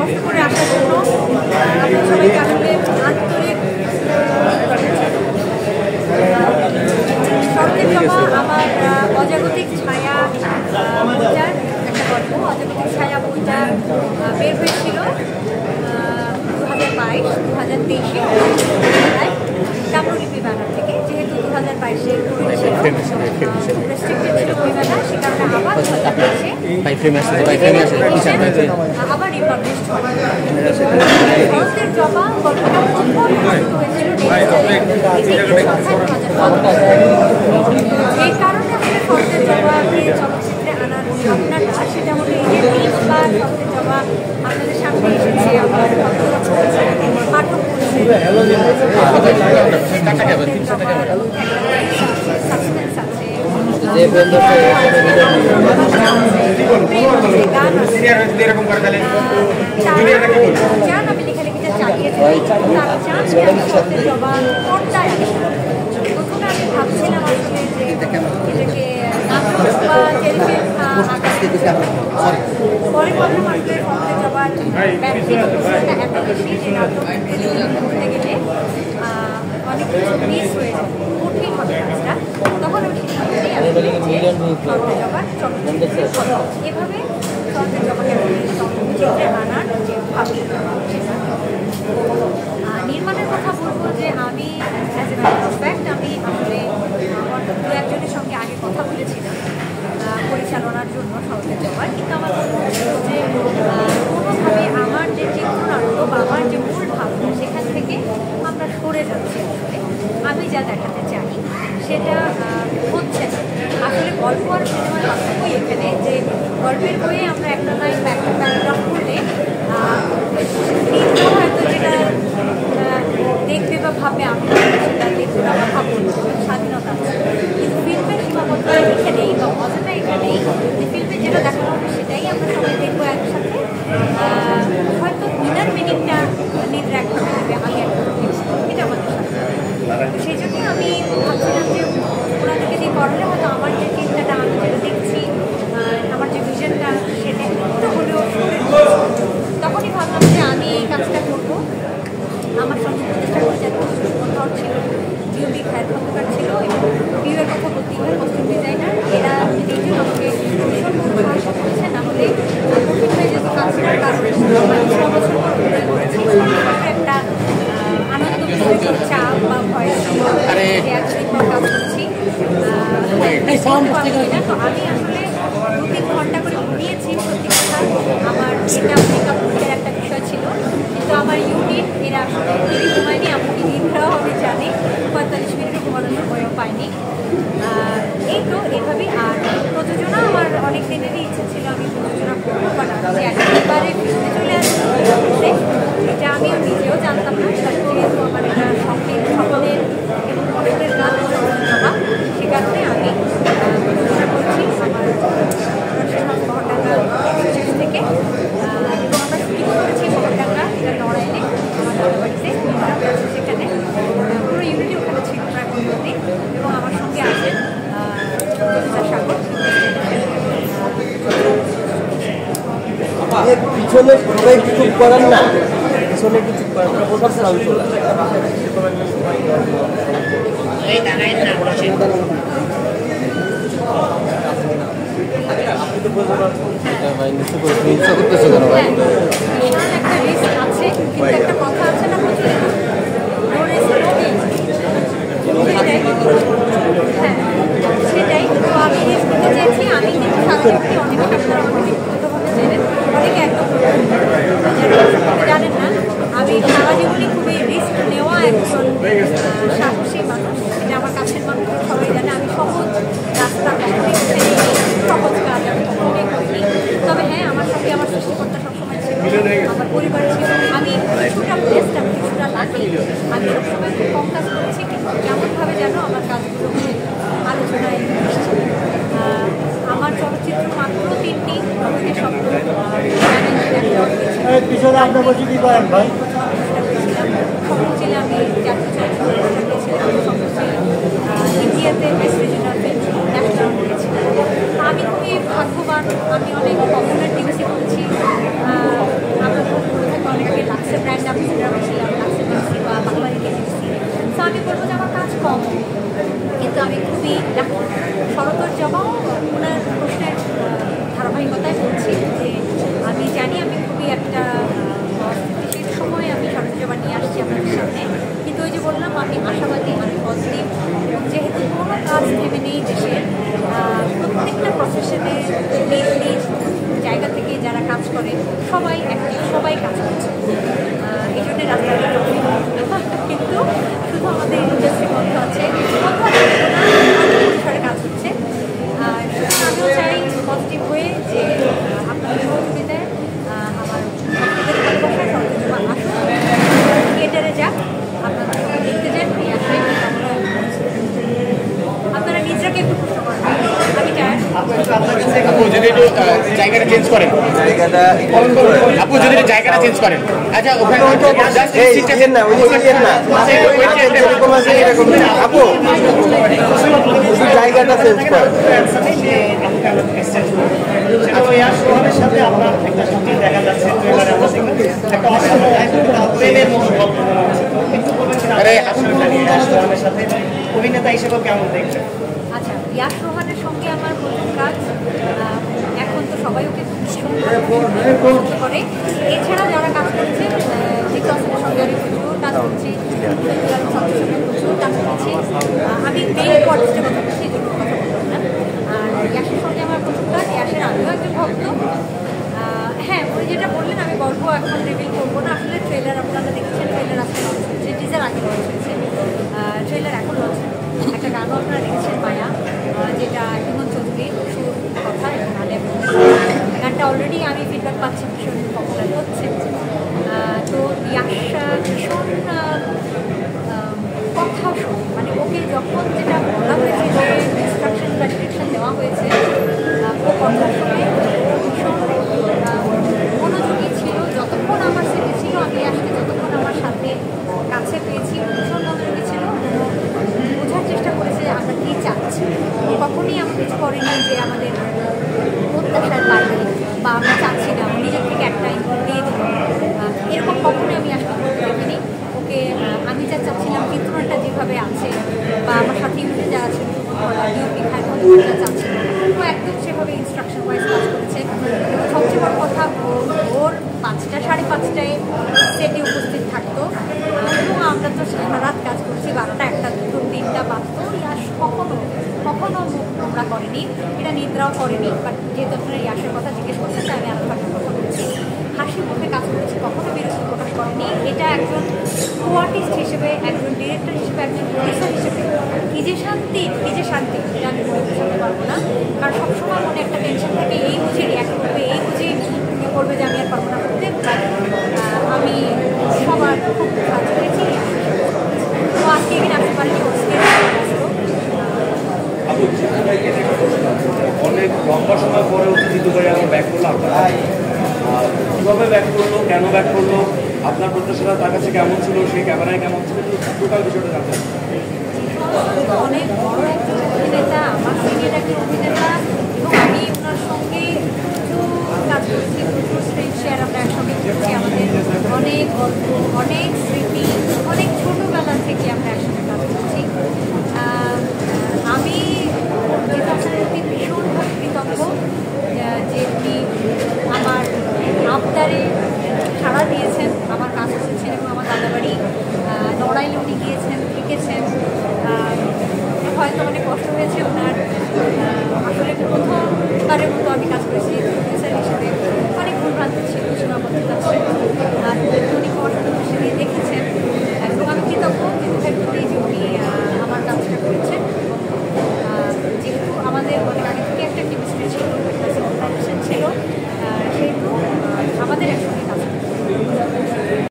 কষ্ট করে আসার জন্য আপনাদের সবাইকে আসলে আন্তরিক শরতের জবা আমার অজাগতিক ছায়া বইটার একটা গল্প। অজাগতিক ছায়া বইটা বের হয়েছিল 2022-2023 কামরুলিপি ব্যানার থেকে। যেহেতু 2022-এ কোভিড ছিল, রেস্ট্রিক্টেড ছিল বই মেলা, সে কারণে আবার 2023-এ আবার রিপাবলিশ হয়। শরতের জবা গল্পটা প্রথম হয়েছিল এই কারণে আসলে শরতের জবাকে চলচ্চিত্রে আনার ভাবনাটা সেটা হলো এই যে বীজ বা শরতের জবা আপনাদের সামনে এসেছে, আমার পাঠক করছে, সাসপেন্স আছে, গান আছে, চান আমি লেখালেখিটা চালিয়েছি, তারা চান যে আমি শরতের জবা পর্দায় আসি। প্রথমে আমি ভাবছিলাম আসলে যে এটাকে নাটক বা টেলিফিল্ম পরে ভাবলাম আসলে শরতের জবার ব্যক্তির অবস্থাটা এত বেশি যে নাটক টেলিফিল্ম করতে গেলে অনেক কিছু মিস হয়ে যায়, কঠিন হবে কাজটা। তখন আমি সিদ্ধান্ত নিই আসলে যে শরতের জবার চলচ্চিত্রে এভাবে শরতের জবাকে চলচ্চিত্রে আনার যে ভাবনা সেটা নির্মাণের কথা বলবো যে আমি as a matter of fact আমি আসলে দু একজনের সঙ্গে আগে কথা বলেছিলাম পরিচালনার জন্য শরতের জবার, কিন্তু আমার মনে হচ্ছিল যে কোনোভাবে আমার যে চিত্রনাট্য বা আমার যে মূল ভাবনা সেখান থেকে আমরা সরে যাচ্ছি। আসলে আমি যা দেখাতে চাই সেটা হচ্ছে না। আসলে গল্প আর সিনেমার পার্থক্যই এখানে যে গল্পের বইয়ে আমরা একটা লাইন বা একটা প্যারাগ্রাফ করলে হয়তো যেটা দেখবে বা ভাববে আমি সেটা দেখতে বা ভাববো না, স্বাধীনতা আছে। কিন্তু ফিল্মের সীমাবদ্ধতা এখানেই বা মজাটা এখানেই যে ফিল্মে যেটা দেখানো হবে সেটাই আমরা সবাই দেখবো একসাথে, হয়তো ইনার মিনিংটা নির্দ্রাগ ভাবে দেবে আগে একটা এটা আমাদের সাথে। সেই জন্যই আমি ভাবছিলাম যে ওনাদেরকে দিয়ে করালে হয়তো আমার যে চিন্তাটা আমি যেটা দেখছি আমার যে ভিশনটা সেটা একটু হলেও তখনই ভাবলাম যে আমি এই কাজটা করবো। আমার সঙ্গে প্রতিষ্ঠা পরিচালক কোথাও ছিল, জিওবি খায়ের খন্দকার ছিল এবং বিয়ের কথা বলতেই হয় কস্টিউম ডিজাইনার, এরা নিজেও আমাকে ভীষণ সাহায্য করেছে। না হলে কঠিন হয়ে যেত কাজটার, কারণ আমি 6 বছর পর করেছি একটা আনন্দ চাপ বা ভয় ছিল যে একদিন পর কাজ করছি। তো আমি আসলে 2-3 ঘন্টা করে ঘুমিয়েছি, সত্যি কথা। আমার মেকআপ একটা বিষয় ছিল, কিন্তু আমার ইউনিট এরা আসলে দেরি ঘুমায়নি, এমনকি নিদ্রাও আমি জানি 45 মিনিটও ঘুমানোর সময়ও পাইনি। এই তো এভাবেই। আর প্রযোজনা আমার অনেক দিনেরই ইচ্ছা ছিল আমি প্রযোজনা করবো, বাট আমি যে একেবারে ফিল্মে চলে আসবো এটা আমিও নিজেও জানতাম না। যেহেতু আমার এটা স্বপ্নের এবং কষ্টের গান জমা, সে কারণে আমি প্রযোজনা করছি আমার মহরডাঙ্গা শেষ থেকে, এবং আমরা শুটিং করেছি মহরডাঙ্গা, এটা নড়াইলে আমার দাদা বাড়িতে সেখানে পুরো ইউনিটি ওখানে ছিল প্রায় 15 দিন, এবং আমার সঙ্গে আছেন সাগর। পিছনে সবাই কিছু করেন না, পিছনে কিছু করেন না, সব সাউন্ড চলে আপনি তো বলতে পারছেন ভাই, নিশ্চয় করে হিংসা করতেছে কেন ভাই? একটা রিস্ক আছে, কিন্তু একটা কথা আছে না প্রচলিত, হ্যাঁ সেটাই। তো আমি রিস্ক নিতে চেয়েছি। আমি কিন্তু সারাজীবনই অনেকে আপনারা অনেকে ব্যক্তিগতভাবে জেনেন, অনেকে একদম জানেন না, আমি সারা জীবনই খুবই রিস্ক নেওয়া একজন সাহসী মানুষ। এটা আমার কাছের মানুষ সবাই জানে। আমি সহজ রাস্তা কখনোই সহজ কাজ আমি কখনোই করিনি। তবে হ্যাঁ, আমার সঙ্গে আমার সৃষ্টিকর্তা সবসময় ছিল, আমার পরিবার ছিল। আমি কিছুটা বেস্ট, আমি কিছুটা লাকি। আমি সবসময় খুব কম কাজ করেছি, কিন্তু কেমনভাবে যেন আমার কাজগুলো আলোচনায় এসেছে। আমার চলচ্চিত্র মাত্র 3টি, স্বপ্ন পিছনে আপনার বসে কি করেন ভাই? স্বপ্ন ছিল আমি জাতীয় চলচ্চিত্র পেয়েছিলাম, স্বপ্ন ছিল ইন্ডিয়াতে বেস্ট রিজিওনাল ফিল্ম ন্যাশনাল পেয়েছিলাম। আমি খুবই ভাগ্যবান। আমি অনেক পপুলার টিভিসি করেছি। আমরা সবাই কাজ করছে, এই জন্যে রাস্তাঘাটে কিন্তু শুধু আমাদের ইন্ডাস্ট্রি বন্ধ আছে, পরিসরে কাজ হচ্ছে। আর আমিও চাই পজিটিভ হয়ে যে আপনাদের সহযোগিতায় আমার আসুন থিয়েটারে যাক, আপনারা দেখতে যান, আপনারা নিজেকে একটু প্রশ্ন করেন। আমি চাই আপু যদি একটু জায়গাটা চেঞ্জ করেন, আপু যদি জায়গাটা চেঞ্জ করেন। আচ্ছা ওখানে আপু জায়গাটা চেঞ্জ করেন। সাথে আপনার একটা শুটিং দেখা যাচ্ছে, একটা অসাধারণ প্রেমের মনোভাব সাথে অভিনেতা হিসেবে কেমন দেখছেন? আচ্ছা, ইয়াশ রোহানের সঙ্গে আমার প্রথম কাজ। এখন তো সবাই ওকে ভীষণ পছন্দ করে। এছাড়া যারা কাজ করছে, জিজ্ঞাসের সঙ্গে আমি প্রচুর কাজ করছি, প্রচুর কাজ করছি। আমি মেইন কলেজের কথা বলছি, এই জন্য কথা বললাম না। আর ইয়াশের সঙ্গে আমার প্রথম কাজ, ইয়াশের আমিও একজন ভক্ত। হ্যাঁ, ওই যেটা বললেন আমি গল্প এখন রিভিল করবো না। আসলে ট্রেলার আপনারা দেখেছেন, ট্রেলার আজকে লঞ্চ হচ্ছে, টিজার আগে লঞ্চ হয়েছে, ট্রেলার এখন লঞ্চ হচ্ছে। একটা গানও আপনারা দেখেছেন মায়া, যেটা হিমন্ত চৌধুরীর সুর কথা এবং গানে গানটা অলরেডি আমি ফিডব্যাক পাচ্ছি ভীষণ পপুলার হচ্ছে। তো ইয়াশা ভীষণ কথা শুন, মানে ওকে যখন যেটা বলা হয়েছে, যে ইনস্ট্রাকশন বা ডিরেকশন দেওয়া হয়েছে, ও কথা শুনে ভীষণ মনোযোগী ছিল। যতক্ষণ আমার সেটে ছিল, আমি আসলে যতক্ষণ আমার সাথে কাছে পেয়েছি, ভীষণ মনোযোগী ছিল। বোঝার চেষ্টা করেছে আমরা কী চাচ্ছি, কখনই এমন কিছু করেনি যে আমাদের প্রত্যাশার বাইরে বা আমরা চাচ্ছি না, নিজের থেকে একটা ইনপুট দিয়ে দিব, এরকম কখনোই আমি আসলে করতে দেখিনি ওকে। আমি যা চাচ্ছিলাম চিত্রটা যেভাবে আছে, বা আমার সাথে ইউনিটে যা আছে, নিয়ম বিখায় যা চাচ্ছিল, ও একদম সেভাবে ইনস্ট্রাকশন ওয়াইজ কাজ করেছে। এবং সবচেয়ে বড় কথা, ওর 5টা 5:30টায় সেটে উপস্থিত থাকতো, এবং আমরা তো সারা রাত কাজ করছি, 12টা 1টা 2টো 3টা বাজতো। ইয়াশ কখনো মুখ নোংরা করেনি, এটা নিদ্রাও করেনি। বাট যেহেতু আপনারা ইয়াশের কথা জিজ্ঞেস করছেন, তাই আমি আলোচনার কথা বলছি। হাসি মুখে কাজ করেছে, কখনো বিরক্তি প্রকাশ করেনি। এটা একজন কোয়ার্টিস্ট হিসেবে, একজন ডিরেক্টর হিসেবে, একজন প্রডিউসার হিসেবে কি যে শান্তি এটা আমি বলে বোঝাতে পারবো না। কারণ সবসময় মনে একটা টেনশন থাকে, এই বুঝে রিয়াক্ট করবে, এই বুঝে করবে যে আমি আর পারবো না করতে। আমি সবার খুব কাজ করেছি। তো আজকে এখানে আসতে পারিনি, অনেক লম্বা সময় পরে অতিথিত করে আমরা ব্যাক করলাম। কীভাবে ব্যাক করলো, কেন ব্যাক করলো, আপনার প্রত্যাশাটা তার কাছে কেমন ছিল, সেই ক্যামেরায় কেমন ছিল, টোটাল বিষয়টা জানতে। অনেক বড় একজন অভিনেতা, আমার সিনিয়র একজন অভিনেতা, এবং আমি ওনার সঙ্গে প্রচুর কাজ করছি, প্রচুর স্ক্রিন শেয়ার আমরা একসঙ্গে করছি। আমাদের অনেক গল্প, অনেক স্মৃতি, অনেক ছোটোবেলা থেকে আমরা একসঙ্গে কাজ করছি। আমি যেটা আপনার প্রতি ভীষণভাবে কৃতজ্ঞ যে উনি আমার আবদারে সাড়া দিয়েছেন, আমার কাজ করেছেন, এবং আমার দাদাবাড়ি নড়াইলে উনি গিয়েছেন, লিখেছেন। হয়তো অনেক কষ্ট হয়েছে ওনার, আসলে প্রথমবারের মতো আমি